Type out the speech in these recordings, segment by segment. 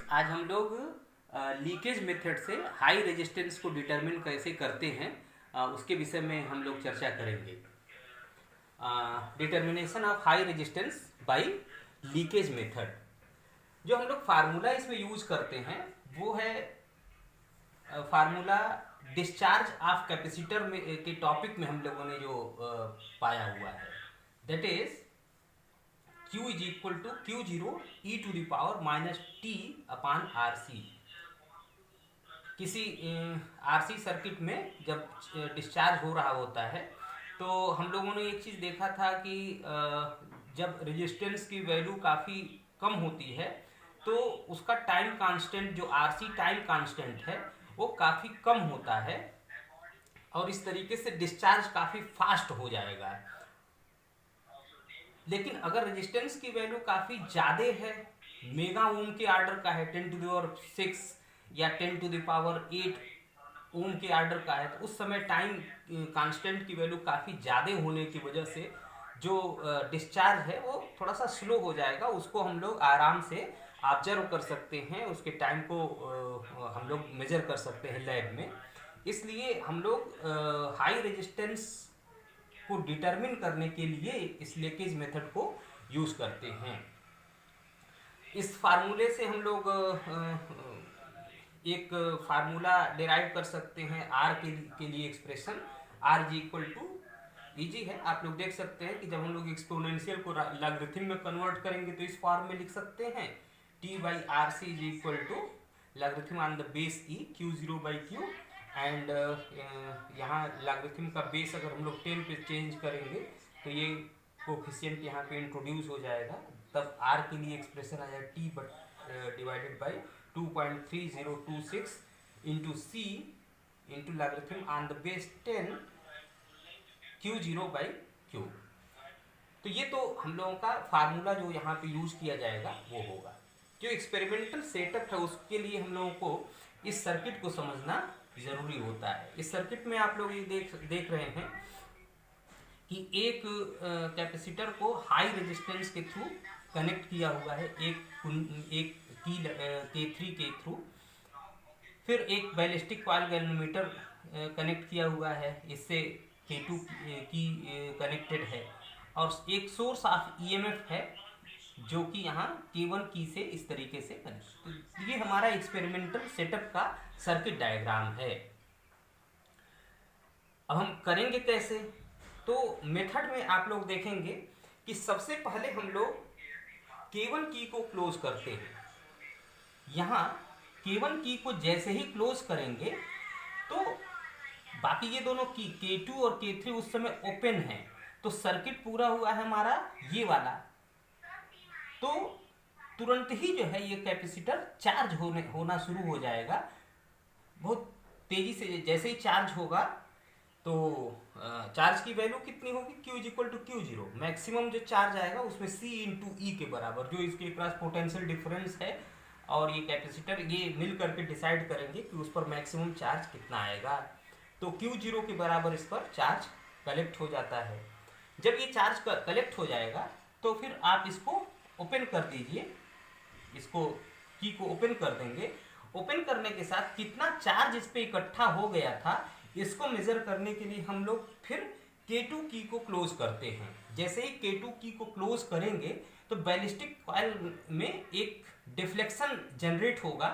आज हम लोग लीकेज मेथड से हाई रेजिस्टेंस को डिटरमिन कैसे करते हैं उसके विषय में हम लोग चर्चा करेंगे। Determination of high resistance bye leakage method. जो हम लोग फार्मूला इसमें यूज करते हैं वो है फार्मूला डिस्चार्ज ऑफ कैपेसिटर में के टॉपिक में हम लोगों ने जो पाया हुआ है, that is Q is equal to Q0 e to the power minus T upon RC। किसी RC सर्किट में जब डिस्चार्ज हो रहा होता है तो हम लोगों ने एक चीज़ देखा था कि जब रेजिस्टेंस की वैल्यू काफ़ी कम होती है तो उसका टाइम कांस्टेंट जो RC टाइम कांस्टेंट है वो काफ़ी कम होता है और इस तरीके से डिस्चार्ज काफ़ी फास्ट हो जाएगा। लेकिन अगर रेजिस्टेंस की वैल्यू काफ़ी ज़्यादा है, मेगा ओम के आर्डर का है, 10 टू द पावर 6 या 10 टू द पावर 8 ओम के आर्डर का है, तो उस समय टाइम कांस्टेंट की वैल्यू काफ़ी ज़्यादा होने की वजह से जो डिस्चार्ज है वो थोड़ा सा स्लो हो जाएगा। उसको हम लोग आराम से ऑब्जर्व कर सकते हैं, उसके टाइम को हम लोग मेजर कर सकते हैं लैब में। इसलिए हम लोग हाई रेजिस्टेंस को डिटरमिन करने के लिए इस लीकेज मेथड को यूज करते हैं। इस फार्मूले से हम लोग एक फार्मूला डिराइव कर सकते हैं आर के लिए expression R G equal to easy है। आप लोग देख सकते हैं कि जब हम लोग एक्सपोनेंशियल को लॉगरिथम में कन्वर्ट करेंगे तो इस फॉर्म में लिख सकते हैं T by R C is equal to logarithm on the base E Q0 by Q and यहाँ लॉगरिथम का बेस अगर हम लोग 10 पे चेंज करेंगे तो ये कोफिशिएंट यहाँ पे इंट्रोड्यूस हो जाएगा। तब r के लिए एक्सप्रेशन आ जाएगा t but divided by 2.3026 into C into logarithm on the base 10 Q0 by Q। तो ये तो हम लोगों का फार्मूला जो यहाँ पे यूज किया जाएगा वो होगा। जो एक्सपेरिमेंटल सेटअप है उसके लिए हम लोगों को इस सर्किट को समझना जरूरी होता है। इस सर्किट में आप लोग ये देख रहे हैं कि एक कैपेसिटर को हाई रेजिस्टेंस के थ्रू कनेक्ट किया हुआ है, एक K3 के थ्रू। फिर एक बैलिस्टिक कॉइल गैल्वेनोमीटर कनेक्ट किया हुआ है, इससे K2 की कनेक्टेड है और एक सोर्स ऑफ EMF है जो कि यहाँ K1 की से इस तरीके से कनेक्ट। तो ये हमारा एक्सपेरिमेंटल सेटअप का सर्किट डायग्राम है। अब हम करेंगे कैसे? तो मेथड में आप लोग देखेंगे कि सबसे पहले हम लोग K1 की को क्लोज करते हैं। यहाँ K1 की को जैसे ही क्लोज करेंगे तो बाकी ये दोनों की K2 और K3 उस समय ओपन है, तो सर्किट पूरा हुआ है हमारा ये वाला। तो तुरंत ही जो है ये कैपेसिटर चार्ज होना शुरू हो जाएगा बहुत तेजी से। जैसे ही चार्ज होगा तो चार्ज की वैल्यू कितनी होगी? Q is equal to Q0। Maximum जो चार्ज आएगा उसमें C इंटू ई के बराबर, जो इसके क्रॉस पोटेंशियल डिफरेंस है और ये कैपेसिटर ये मिल करके डिसाइड करेंगे कि उस पर मैक्सिमम चार्ज कितना आएगा। तो Q0 के बराबर इस पर चार्ज कलेक्ट हो जाता है। जब ये चार्ज कलेक्ट हो जाएगा तो फिर आप इसको ओपन कर दीजिए, इसको की को ओपन कर देंगे। ओपन करने के साथ कितना चार्ज इस पे इकट्ठा हो गया था इसको मेजर करने के लिए हम लोग फिर K2 की को क्लोज करते हैं। जैसे ही K2 की को क्लोज करेंगे तो बैलिस्टिक कॉइल में एक डिफ्लेक्शन जनरेट होगा,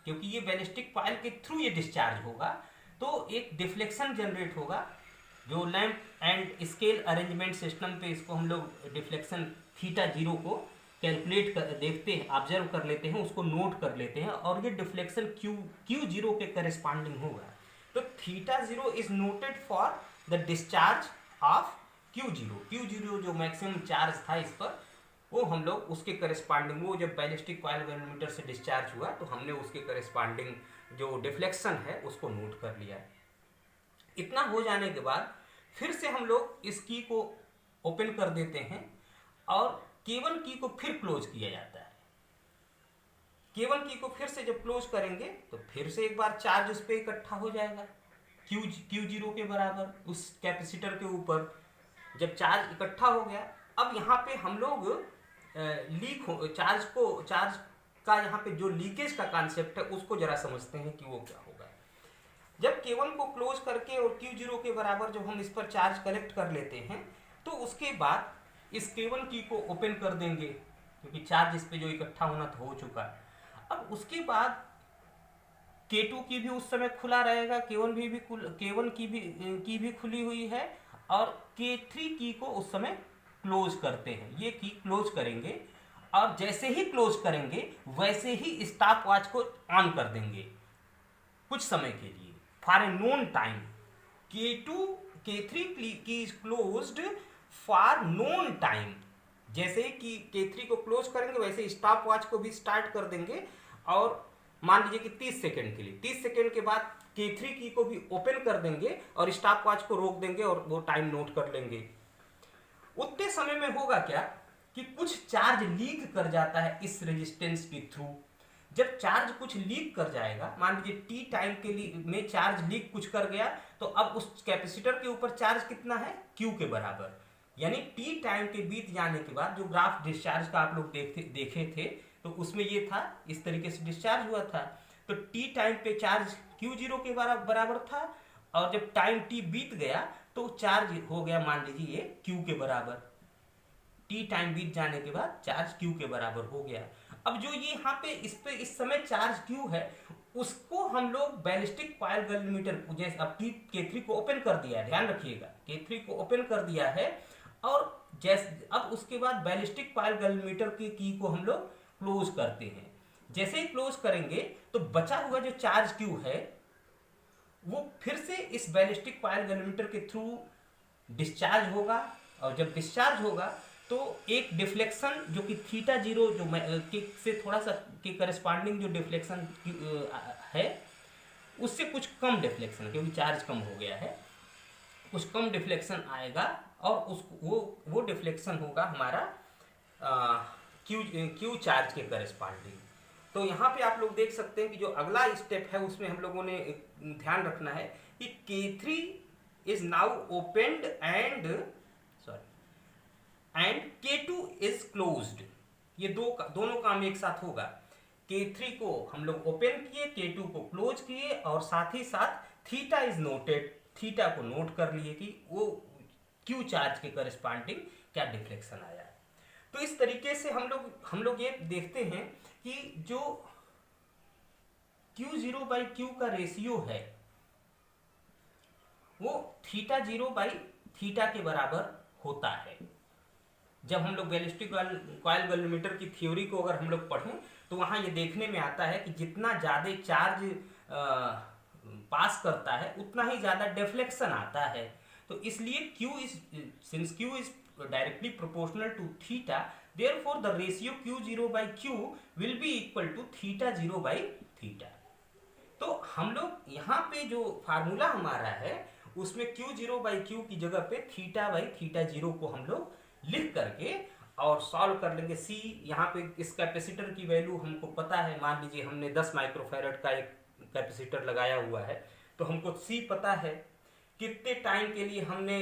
क्योंकि ये बैलिस्टिक कॉइल के थ्रू ये डिस्चार्ज होगा तो एक डिफ्लेक्शन जनरेट होगा। जो lamp and scale arrangement system पे इसको हम लोग डिफ्लेक्शन θ0 को कैलकुलेट कर देखते हैं, ऑब्जर्व कर लेते हैं, उसको नोट कर लेते हैं और ये डिफ्लेक्शन Q0 के करेस्पॉन्डिंग होगा। तो θ0 is noted for the discharge of Q0 जो मैक्सिमम चार्ज था इस पर, वो हम लोग उसके करेस्पॉन्डिंग, वो जब बैलिस्टिक कॉइल गैल्वेनोमीटर से डिस्चार्ज हुआ तो हमने उसके करेस्पॉन्डिंग जो डिफ्लेक्शन है उसको नोट कर लिया। इतना हो जाने के बाद फिर से हम लोग इस की को ओपन कर देते हैं और K1 की को फिर क्लोज किया जाता है। K1 की को फिर से जब क्लोज करेंगे तो फिर से एक बार चार्ज उस पर इकट्ठा हो जाएगा Q0 के बराबर उस कैपेसिटर के ऊपर। जब चार्ज इकट्ठा हो गया, अब यहाँ पे हम लोग चार्ज उसका यहाँ पे जो लीकेज का कॉन्सेप्ट है उसको जरा समझते हैं कि वो क्या होगा। जब K1 को क्लोज करके और Q0 के बराबर जब हम इस पर चार्ज कलेक्ट कर लेते हैं तो उसके बाद इस K1 की को ओपन कर देंगे, क्योंकि चार्ज इस पे जो इकट्ठा होना था हो चुका है। अब उसके बाद K2 की भी उस समय खुला रहेगा, K1 की भी खुली हुई है, और K3 की को उस समय क्लोज करते हैं। ये की क्लोज करेंगे और जैसे ही क्लोज करेंगे वैसे ही स्टॉप वॉच को ऑन कर देंगे कुछ समय के लिए, for a known time. K3 की is closed for known time. जैसे कि K3 को क्लोज करेंगे वैसे स्टॉप वॉच को भी स्टार्ट कर देंगे, और मान लीजिए कि 30 सेकेंड के लिए, 30 सेकेंड के बाद K3 की को भी ओपन कर देंगे और स्टॉप वॉच को रोक देंगे और वो टाइम नोट कर लेंगे। उतने समय में होगा क्या कि कुछ चार्ज लीक कर जाता है इस रेजिस्टेंस के थ्रू। जब चार्ज कुछ लीक कर जाएगा, मान लीजिए टी टाइम के लिए में चार्ज लीक कुछ कर गया, तो अब उस कैपेसिटर के ऊपर चार्ज कितना है, Q के बराबर। यानी टी टाइम के बीत जाने के बाद जो ग्राफ डिस्चार्ज का आप लोग देखे थे तो उसमें ये था, इस तरीके से डिस्चार्ज हुआ था। तो टी टाइम पे चार्ज Q0 के बराबर था, और जब टाइम टी बीत गया तो चार्ज हो गया मान लीजिए ये Q के बराबर। टी टाइम बीत जाने के बाद चार्ज Q के बराबर हो गया। अब जो ये यहाँ पे इस समय चार्ज Q है उसको हम लोग बैलिस्टिक कॉइल गैल्वेनोमीटर, जैसे अब K3 को ओपन कर दिया है, ध्यान रखिएगा K3 को ओपन कर दिया है, और जैसे अब उसके बाद बैलिस्टिक कॉइल गैल्वेनोमीटर की को हम लोग क्लोज करते हैं। जैसे ही क्लोज करेंगे तो बचा हुआ जो चार्ज Q है वो फिर से इस बैलिस्टिक कॉइल गैल्वेनोमीटर के थ्रू डिस्चार्ज होगा, और जब डिस्चार्ज होगा तो एक डिफ्लेक्शन जो कि थीटा जीरो जो से थोड़ा सा के करस्पॉन्डिंग जो डिफ्लेक्शन है उससे कुछ कम डिफ्लेक्शन, क्योंकि चार्ज कम हो गया है, कुछ कम डिफ्लेक्शन आएगा, और वो डिफ्लेक्शन होगा हमारा क्यू चार्ज के करस्पॉन्डिंग। तो यहाँ पे आप लोग देख सकते हैं कि जो अगला स्टेप है उसमें हम लोगों ने ध्यान रखना है कि K3 is now opened and K2 is closed. ये दोनों काम एक साथ होगा। K3 को हम लोग ओपन किए, K2 को क्लोज किए, और साथ ही साथ थीटा इज नोटेड, थीटा को नोट कर लिए कि वो क्यू चार्ज के करस्पॉन्डिंग क्या डिफ्लेक्शन आया। तो इस तरीके से हम लोग ये देखते हैं कि जो Q0/Q का रेशियो है वो थीटा 0/थीटा के बराबर होता है। जब हम लोग बैलिस्टिक कॉइल गैल्वेनोमीटर की थ्योरी को अगर हम लोग पढ़ें तो वहाँ ये देखने में आता है कि जितना ज़्यादा चार्ज पास करता है उतना ही ज़्यादा डिफ्लेक्शन आता है। तो इसलिए since Q is directly proportional to theta, therefore the ratio Q0/Q will be equal to theta 0/theta। तो हम लोग यहाँ पे जो फार्मूला हमारा है उसमें Q0/Q की जगह पे थीटा/थीटा 0 को हम लोग लिख करके और सॉल्व कर लेंगे। C यहाँ पे इस कैपेसिटर की वैल्यू हमको पता है, मान लीजिए हमने 10 माइक्रोफैरड का एक कैपेसिटर लगाया हुआ है, तो हमको C पता है, कितने टाइम के लिए हमने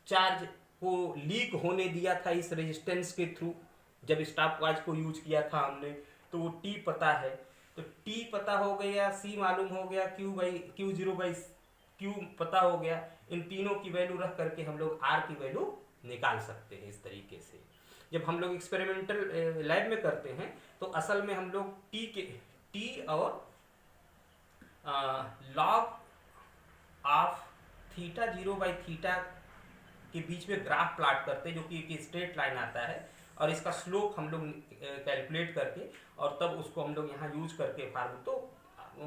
चार्ज को लीक होने दिया था इस रेजिस्टेंस के थ्रू, जब स्टॉप वॉच को यूज किया था हमने, तो वो T पता है। तो T पता हो गया, C मालूम हो गया, Q0/Q पता हो गया। इन तीनों की वैल्यू रख करके हम लोग R की वैल्यू निकाल सकते हैं इस तरीके से। जब हम लोग एक्सपेरिमेंटल लैब में करते हैं तो असल में हम लोग T और लॉग ऑफ थीटा 0/थीटा के बीच में ग्राफ प्लॉट करते हैं, जो कि एक स्ट्रेट लाइन आता है, और इसका स्लोप हम लोग कैलकुलेट करके और तब उसको हम लोग यहाँ यूज करके तो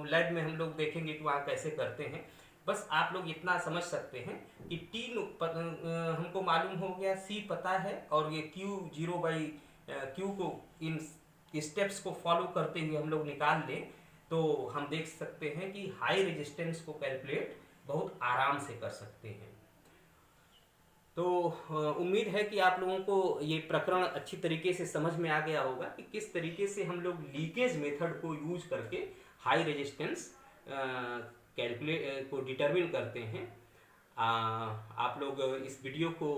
लैब में हम लोग देखेंगे कि वहाँ कैसे करते हैं। बस आप लोग इतना समझ सकते हैं कि T हमको मालूम हो गया, C पता है, और ये Q0/Q को इन स्टेप्स को फॉलो करते हुए हम लोग निकाल लें तो हम देख सकते हैं कि हाई रेजिस्टेंस को कैलकुलेट बहुत आराम से कर सकते हैं। तो उम्मीद है कि आप लोगों को ये प्रकरण अच्छी तरीके से समझ में आ गया होगा कि किस तरीके से हम लोग लीकेज मेथड को यूज करके हाई रेजिस्टेंस कैलकुलेट को डिटरमिन करते हैं। आप लोग इस वीडियो को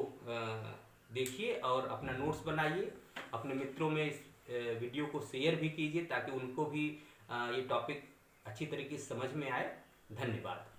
देखिए और अपना नोट्स बनाइए, अपने मित्रों में वीडियो को शेयर भी कीजिए ताकि उनको भी ये टॉपिक अच्छी तरीके से समझ में आए। धन्यवाद।